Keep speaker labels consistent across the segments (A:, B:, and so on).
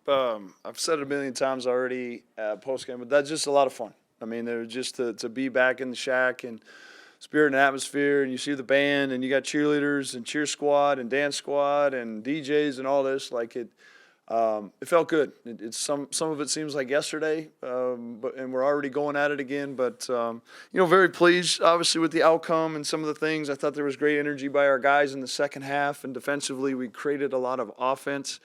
A: I've said it a million times already post-game, but that's just a lot of fun. I mean, they're just to be back in the shack and spirit and atmosphere, and you see the band, and you got cheerleaders and cheer squad and dance squad and DJs and all this. Like it felt good. It's some of it seems like yesterday, and we're already going at it again. But very pleased, obviously, with the outcome and some of the things. I thought there was great energy by our guys in the second half, and defensively, we created a lot of offense,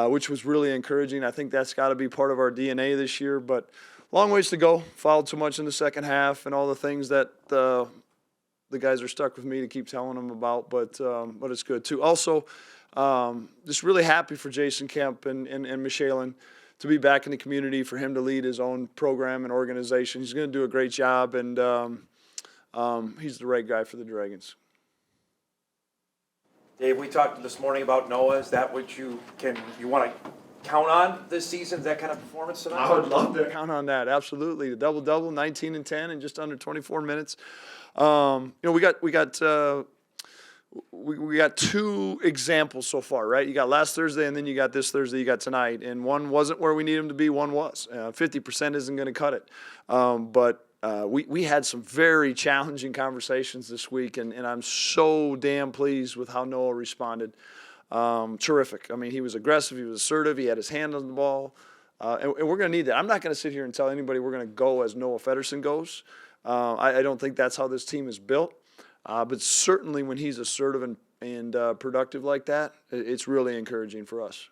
A: which was really encouraging. I think that's got to be part of our DNA this year. But long ways to go. Fouled too much in the second half, and all the things that the guys are stuck with me to keep telling them about. But it's good too. Also. Just really happy for Jason Kemp and Michelin to be back in the community, for him to lead his own program and organization. He's going to do a great job, and he's the right guy for the Dragons.
B: Dave, we talked this morning about Noah. Is that what you want to count on this season? That kind of performance tonight?
A: I would love to count on that. Absolutely, the double-double, 19 and 10 in just under 24 minutes. We got two examples so far, right? You got last Thursday, and then you got this Thursday, you got tonight. And one wasn't where we need him to be, one was. 50% isn't going to cut it. But we had some very challenging conversations this week, and I'm so damn pleased with how Noah responded. Terrific. I mean, he was aggressive, he was assertive, he had his hand on the ball. And we're going to need that. I'm not going to sit here and tell anybody we're going to go as Noah Feddersen goes. I don't think that's how this team is built. But certainly when he's assertive and productive like that, it's really encouraging for us.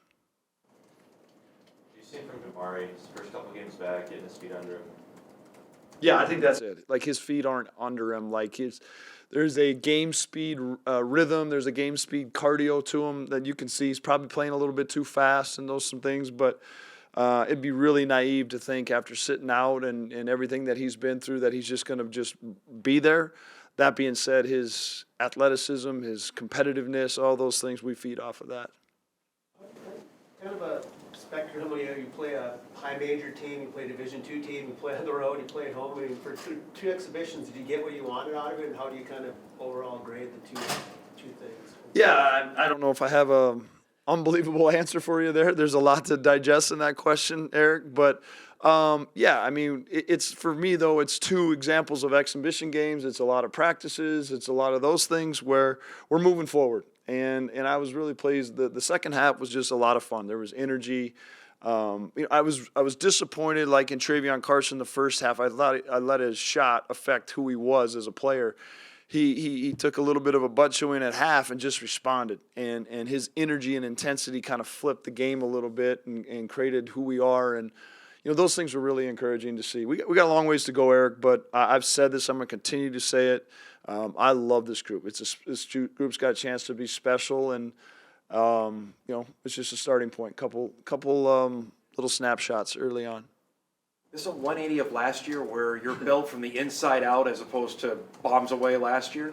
C: Do you see from Markhi his first couple games back, getting his feet under him?
A: Yeah, I think that's it. Like, his feet aren't under him. Like, there's a game speed rhythm. There's a game speed cardio to him that you can see. He's probably playing a little bit too fast and some things. But it'd be really naive to think after sitting out and everything that he's been through that he's just going to just be there. That being said, his athleticism, his competitiveness, all those things, we feed off of that.
D: Kind of a spectrum. You play a high major team, you play a Division II team, you play on the road, you play at home. I mean, for two exhibitions, did you get what you wanted out of it, and how do you kind of overall grade the two things?
A: Yeah, I don't know if I have a unbelievable answer for you there. There's a lot to digest in that question, Eric, but I mean, it's for me, though, it's two examples of exhibition games. It's a lot of practices. It's a lot of those things where we're moving forward. And I was really pleased. The second half was just a lot of fun. There was energy. I was disappointed, like in Travion Carson the first half. I thought I let his shot affect who he was as a player. He took a little bit of a butt chewing at half and just responded. And his energy and intensity kind of flipped the game a little bit and created who we are. And those things were really encouraging to see. We got a long ways to go, Eric, but I've said this. I'm going to continue to say it. I love this group. This group's got a chance to be special, and it's just a starting point. Couple little snapshots early on.
B: This is a 180 of last year, where you're built from the inside out as opposed to bombs away last year.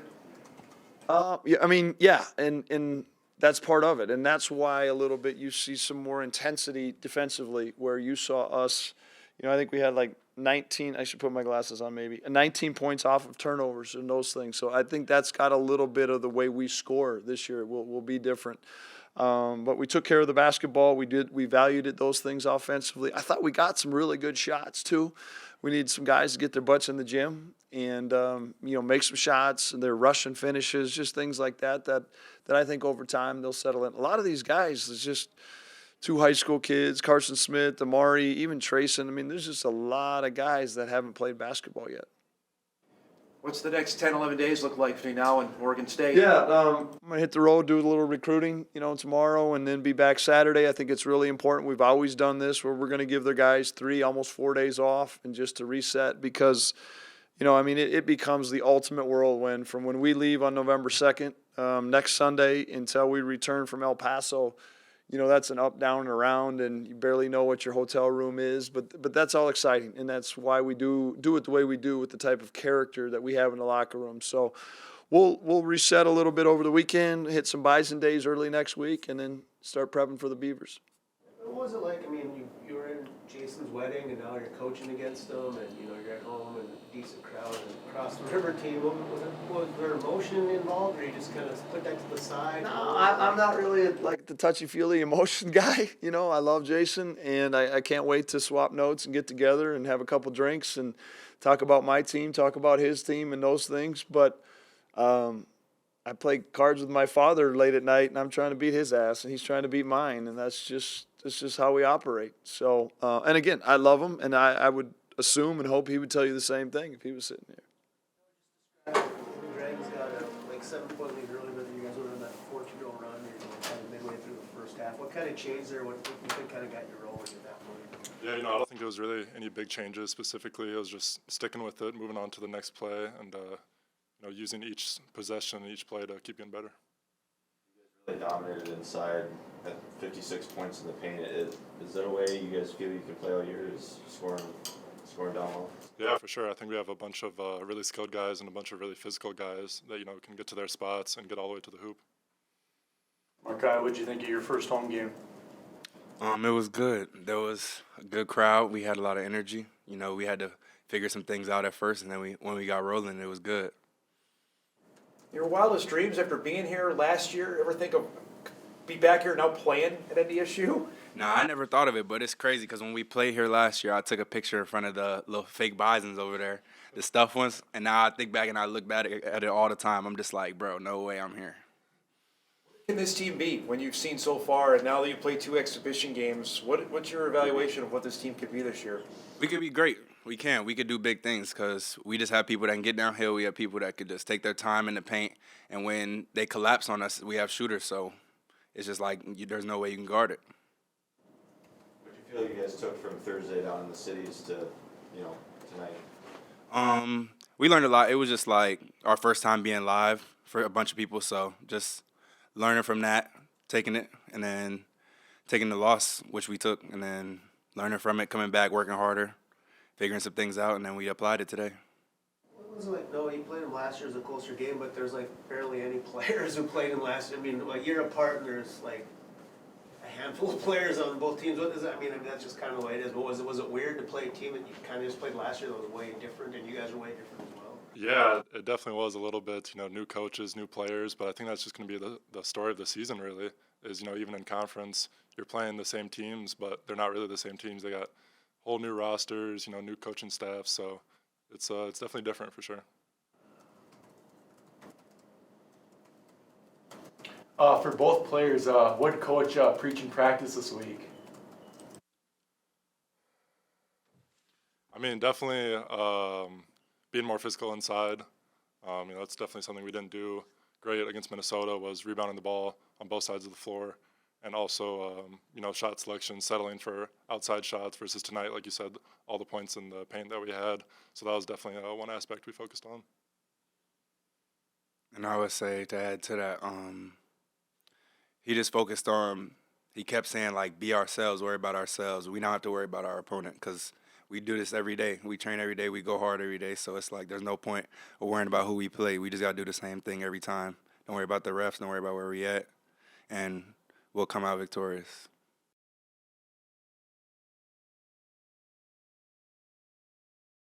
A: And that's part of it, and that's why a little bit you see some more intensity defensively, where you saw us. I think we had like 19. I should put my glasses on. Maybe 19 points off of turnovers and those things. So I think that's got a little bit of the way we score this year will be different. But we took care of the basketball. We valued those things offensively. I thought we got some really good shots too. We need some guys to get their butts in the gym and make some shots, and their Russian finishes, just things like that I think over time they'll settle in. A lot of these guys, it's just two high school kids, Carson Smith, Amari, even Trayson. I mean, there's just a lot of guys that haven't played basketball yet.
B: What's the next 10, 11 days look like between now and Oregon State?
A: Yeah, I'm going to hit the road, do a little recruiting, tomorrow, and then be back Saturday. I think it's really important. We've always done this where we're going to give the guys 3, almost 4 days off and just to reset because, it becomes the ultimate whirlwind from when we leave on November 2nd, next Sunday, until we return from El Paso. That's an up, down, and around, and you barely know what your hotel room is. But that's all exciting, and that's why we do it the way we do with the type of character that we have in the locker room. So we'll reset a little bit over the weekend, hit some Bison days early next week, and then start prepping for the Beavers.
D: What was it like? I mean, you were in Jason Jason's wedding, and now you're coaching against them, and you know you're at home and a decent crowd and across the river team. Was there emotion involved, or you just kind of put that to the side?
A: No, I'm not really like the touchy-feely emotion guy. You know, I love Jason, and I can't wait to swap notes and get together and have a couple drinks and talk about my team, talk about his team, and those things. But I play cards with my father late at night, and I'm trying to beat his ass, and he's trying to beat mine, and that's just how we operate. So, and again, I love him, and I would assume and hope he would tell you the same thing if he was sitting here.
D: Dragons got a 7-point lead early, but you guys went on that 4-2 run. You're kind of midway through the first half. What kind of changed there? What do you think kind of got you rolling at that point?
E: Yeah, I don't think it was really any big changes specifically. It was just sticking with it, moving on to the next play, and using each possession, each play to keep getting better.
C: Really dominated inside at 56 points in the paint. Is there a way you guys feel you can play all year? Is scoring down low?
E: Yeah, for sure. I think we have a bunch of really skilled guys and a bunch of really physical guys that can get to their spots and get all the way to the hoop.
F: Markhi, what did you think of your first home game?
G: It was good. There was a good crowd. We had a lot of energy. We had to figure some things out at first, and then when we got rolling, it was good.
B: Your wildest dreams after being here last year, ever think of be back here now playing at NDSU?
G: Nah, I never thought of it, but it's crazy because when we played here last year, I took a picture in front of the little fake Bisons over there, the stuffed ones, and now I think back and I look back at it all the time. I'm just like, bro, no way I'm here.
B: What can this team be when you've seen so far, and now that you play 2 exhibition games, what's your evaluation of what this team could be this year?
G: We could be great. We could do big things because we just have people that can get downhill. We have people that could just take their time in the paint, and when they collapse on us, we have shooters. So it's just like there's no way you can guard it.
C: What do you feel you guys took from Thursday down in the cities to, tonight?
G: We learned a lot. It was just like our first time being live for a bunch of people, so just learning from that, taking it, and then taking the loss, which we took, and then learning from it, coming back, working harder, figuring some things out, and then we applied it today.
D: It wasn't like, no, you played him last year as a closer game, but there's like barely any players who played him last year. I mean, a year apart, and there's like a handful of players on both teams. What is that? I mean, that's just kind of the way it is. But was it weird to play a team that you kind of just played last year that was way different, and you guys were way different as well?
E: Yeah, it definitely was a little bit, new coaches, new players, but I think that's just going to be the story of the season really, is, even in conference, you're playing the same teams, but they're not really the same teams. They got whole new rosters, new coaching staff, so it's definitely different for sure.
F: For both players, what did Coach preach in practice this week?
E: I mean, definitely being more physical inside. That's definitely something we didn't do great against Minnesota, was rebounding the ball on both sides of the floor. And also, shot selection, settling for outside shots versus tonight, like you said, all the points in the paint that we had. So that was definitely one aspect we focused on.
G: And I would say to add to that, he just focused on, he kept saying, like, be ourselves, worry about ourselves. We don't have to worry about our opponent because we do this every day. We train every day. We go hard every day. So it's like there's no point of worrying about who we play. We just got to do the same thing every time. Don't worry about the refs. Don't worry about where we at. And we'll come out victorious.